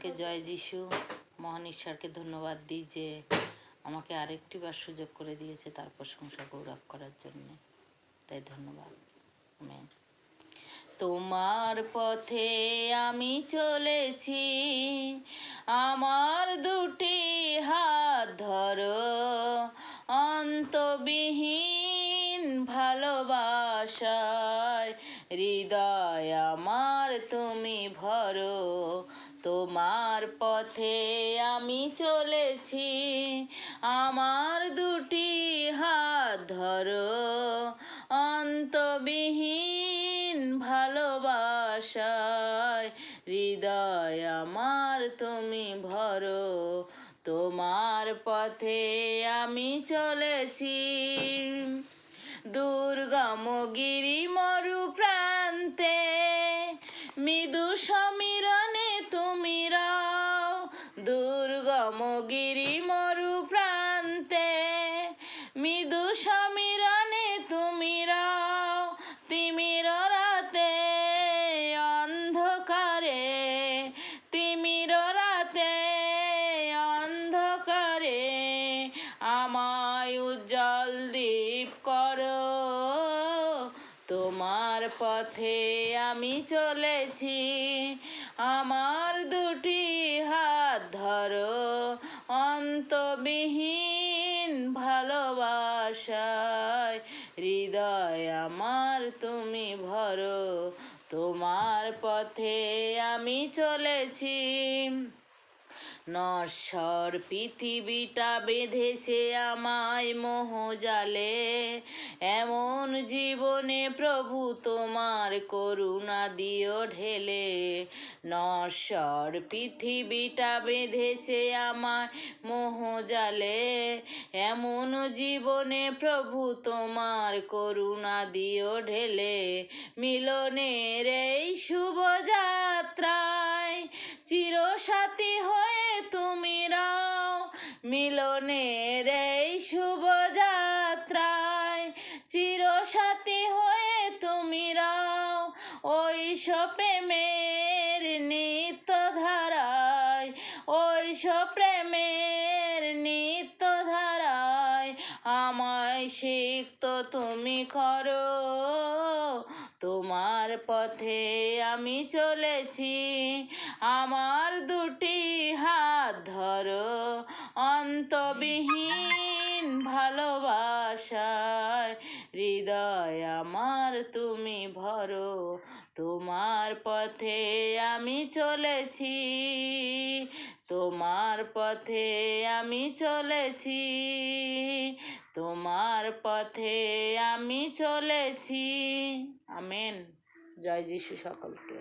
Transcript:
সকলকে জয় যিশু। মহান ঈশ্বরকে ধন্যবাদ দিই যে আমাকে আরেকটি বার সুযোগ করে দিয়েছে তার প্রশংসা গৌরব করার জন্য, তাই ধন্যবাদ। আমেন। তোমার পথে আমি চলেছি, আমার দুটি হাত ধরো, অন্তবিহীন ভালোবাসায় হৃদয় আমার তুমি ভরো। তোমার পথে আমি চলেছি, আমার দুটি হাত ধরো, অন্তবিহীন ভালোবাসায় হৃদয় আমার তুমি ভরো। তোমার পথে আমি চলেছি, দুর্গম গিরি মরু প্রান্তে মৃদু সমীরণে তুমি রাও। দুর্গম গিরি মরু প্রান্তে মৃদু সমীরণে তুমি রাও। তিমির রাতে অন্ধকারে, তিমির রাতে অন্ধকারে আমায় উজ্জ্বল দীপ করো। তোমার পথে আমি চলেছি, আমার দুটি হাত ধরো, অন্তবিহীন ভালোবাসায় হৃদয় আমার তুমি ভরো। তোমার পথে আমি চলেছি, নশ্বর পৃথিবীটা বেঁধেছে আমায় মোহজালে, এমন জীবনে প্রভু তোমার করুণা দিও ঢেলে। নশ্বর পৃথিবীটা বেঁধেছে আমায় মোহজালে, এমন জীবনে প্রভু তোমার করুণা দিও ঢেলে। মিলনের এই শুভযাত্রায় চিরসাথী হয়ে তুমি রাও। মিলনের এই শুভযাত্রায় চিরসাথী হয়ে তুমি রাও। ওই প্রেমের নিত্য ধারায়, ওই প্রেমের নিত্য ধারায় আমায় সিক্ত তুমি করো। তোমার পথে আমি চলেছি, আমার দুটি হাত ধরো, অন্তবিহীন ভালোবাসায় হৃদয় আমার তুমি ভরো। তোমার পথে আমি চলেছি, তোমার পথে আমি চলেছি, তোমার পথে আমি চলেছি। আমেন। জয় যিশু সকলকে।